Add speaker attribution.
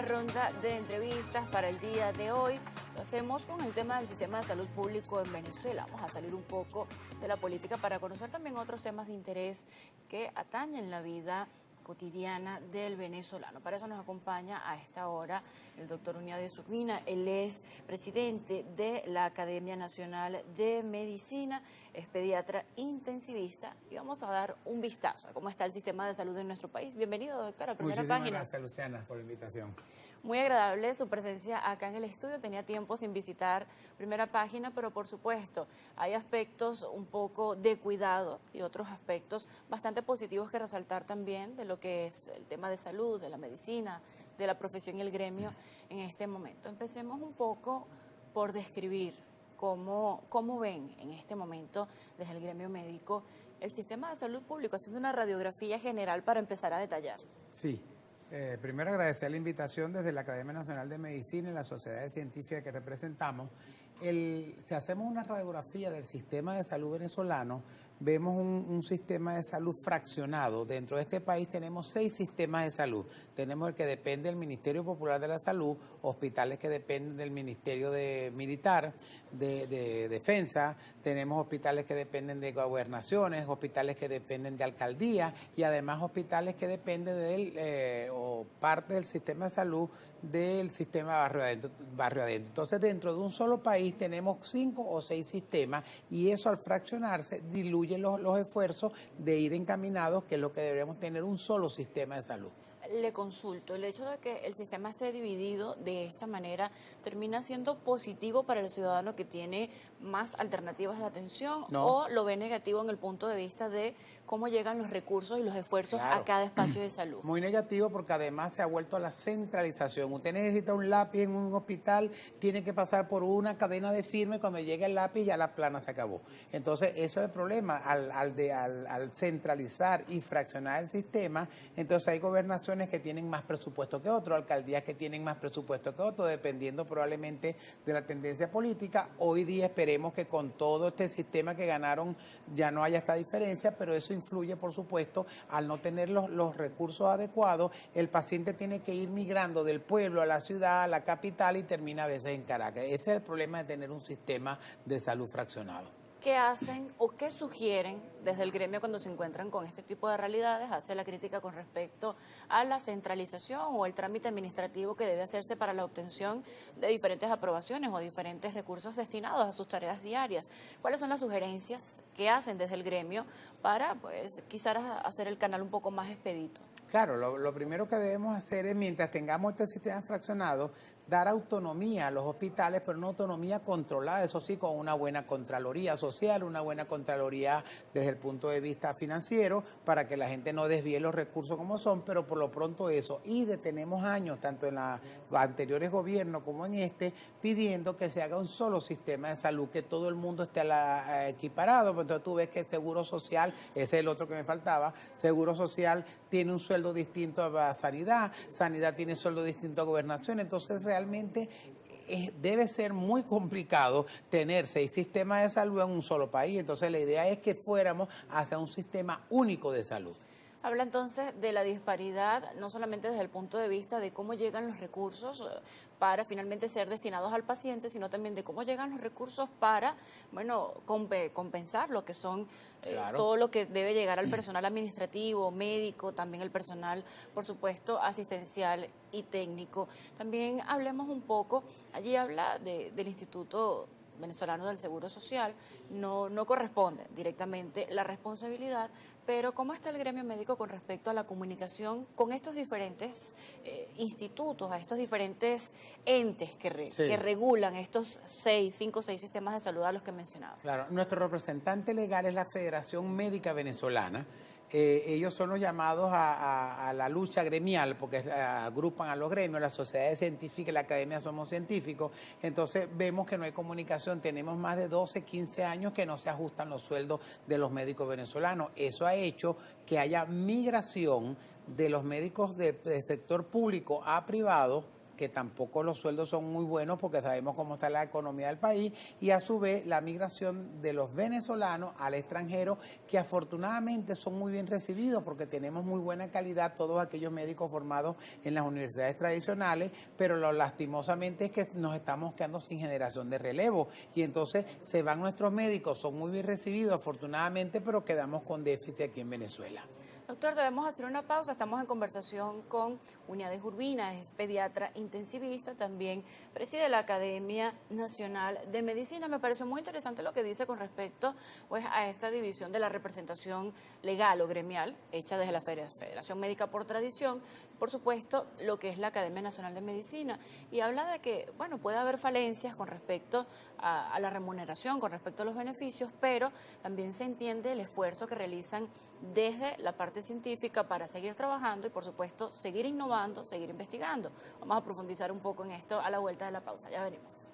Speaker 1: ronda de entrevistas para el día de hoy. Lo hacemos con el tema del sistema de salud público en Venezuela. Vamos a salir un poco de la política para conocer también otros temas de interés que atañen la vida cotidiana del venezolano. Para eso nos acompaña a esta hora el doctor Uniades Urbina. Él es presidente de la Academia Nacional de Medicina, es pediatra intensivista y vamos a dar un vistazo a cómo está el sistema de salud en nuestro país. Bienvenido, doctora, primera página.
Speaker 2: Muchísimas gracias, Luciana, por la invitación.
Speaker 1: Muy agradable su presencia acá en el estudio. Tenía tiempo sin visitar primera página, pero por supuesto hay aspectos un poco de cuidado y otros aspectos bastante positivos que resaltar también de lo que es el tema de salud, de la medicina, de la profesión y el gremio en este momento. Empecemos un poco por describir cómo ven en este momento desde el gremio médico el sistema de salud público, haciendo una radiografía general para empezar a detallar.
Speaker 2: Sí. Primero agradecer la invitación desde la Academia Nacional de Medicina y las sociedades científicas que representamos. Si hacemos una radiografía del sistema de salud venezolano, vemos un sistema de salud fraccionado. Dentro de este país tenemos 6 sistemas de salud. Tenemos el que depende del Ministerio Popular de la Salud, hospitales que dependen del Ministerio Militar, de Defensa, tenemos hospitales que dependen de gobernaciones, hospitales que dependen de alcaldías y además hospitales que dependen o parte del sistema de salud del sistema barrio adentro. Entonces, dentro de un solo país tenemos 5 o 6 sistemas y eso al fraccionarse diluye los esfuerzos de ir encaminados, que es lo que deberíamos tener un solo sistema de salud.
Speaker 1: Le consulto, el hecho de que el sistema esté dividido de esta manera termina siendo positivo para el ciudadano que tiene más alternativas de atención, o lo ve negativo en el punto de vista de cómo llegan los recursos y los esfuerzos a cada espacio de salud.
Speaker 2: Muy negativo porque además se ha vuelto a la centralización. Usted necesita un lápiz en un hospital, tiene que pasar por una cadena de firme, cuando llega el lápiz ya la plana se acabó. Entonces eso es el problema, al centralizar y fraccionar el sistema, entonces hay gobernaciones que tienen más presupuesto que otros, alcaldías que tienen más presupuesto que otros, dependiendo probablemente de la tendencia política. Hoy día esperemos que con todo este sistema que ganaron ya no haya esta diferencia, pero eso influye, por supuesto, al no tener los recursos adecuados, el paciente tiene que ir migrando del pueblo a la ciudad, a la capital y termina a veces en Caracas. Ese es el problema de tener un sistema de salud fraccionado.
Speaker 1: ¿Qué hacen o qué sugieren desde el gremio cuando se encuentran con este tipo de realidades? Hace la crítica con respecto a la centralización o el trámite administrativo que debe hacerse para la obtención de diferentes aprobaciones o diferentes recursos destinados a sus tareas diarias. ¿Cuáles son las sugerencias que hacen desde el gremio para, pues, quizás hacer el canal un poco más expedito?
Speaker 2: Claro, lo primero que debemos hacer es, mientras tengamos este sistema fraccionado, dar autonomía a los hospitales, pero una autonomía controlada, eso sí, con una buena contraloría social, una buena contraloría desde el punto de vista financiero, para que la gente no desvíe los recursos como son, pero por lo pronto eso. Y tenemos años, tanto en los anteriores gobiernos como en este, pidiendo que se haga un solo sistema de salud, que todo el mundo esté equiparado. Entonces tú ves que el Seguro Social, ese es el otro que me faltaba, Seguro Social tiene un sueldo distinto a Sanidad, Sanidad tiene sueldo distinto a Gobernación, entonces realmente debe ser muy complicado tener 6 sistemas de salud en un solo país. Entonces la idea es que fuéramos hacia un sistema único de salud.
Speaker 1: Habla entonces de la disparidad, no solamente desde el punto de vista de cómo llegan los recursos para finalmente ser destinados al paciente, sino también de cómo llegan los recursos para, bueno, compensar lo que son todo lo que debe llegar al personal administrativo, médico, también el personal, por supuesto, asistencial y técnico. También hablemos un poco, allí habla del Instituto Venezolano del Seguro Social, no corresponde directamente la responsabilidad, pero ¿cómo está el gremio médico con respecto a la comunicación con estos diferentes institutos, a estos diferentes entes que regulan estos 5 o 6 sistemas de salud a los que mencionaba?
Speaker 2: Claro, nuestro representante legal es la Federación Médica Venezolana. Ellos son los llamados a la lucha gremial, porque agrupan a los gremios, las sociedades científicas y la academia somos científicos. Entonces vemos que no hay comunicación, tenemos más de 12, 15 años que no se ajustan los sueldos de los médicos venezolanos. Eso ha hecho que haya migración de los médicos del sector público a privado, que tampoco los sueldos son muy buenos porque sabemos cómo está la economía del país, y a su vez la migración de los venezolanos al extranjero, que afortunadamente son muy bien recibidos porque tenemos muy buena calidad todos aquellos médicos formados en las universidades tradicionales, pero lo lastimosamente es que nos estamos quedando sin generación de relevo y entonces se van nuestros médicos, son muy bien recibidos afortunadamente, pero quedamos con déficit aquí en Venezuela.
Speaker 1: Doctor, debemos hacer una pausa. Estamos en conversación con Uniades Urbina, es pediatra intensivista, también preside la Academia Nacional de Medicina. Me pareció muy interesante lo que dice con respecto pues, a esta división de la representación legal o gremial hecha desde la Federación Médica por tradición, por supuesto, lo que es la Academia Nacional de Medicina. Y habla de que, bueno, puede haber falencias con respecto a la remuneración, con respecto a los beneficios, pero también se entiende el esfuerzo que realizan desde la parte científica para seguir trabajando y, por supuesto, seguir innovando, seguir investigando. Vamos a profundizar un poco en esto a la vuelta de la pausa. Ya veremos.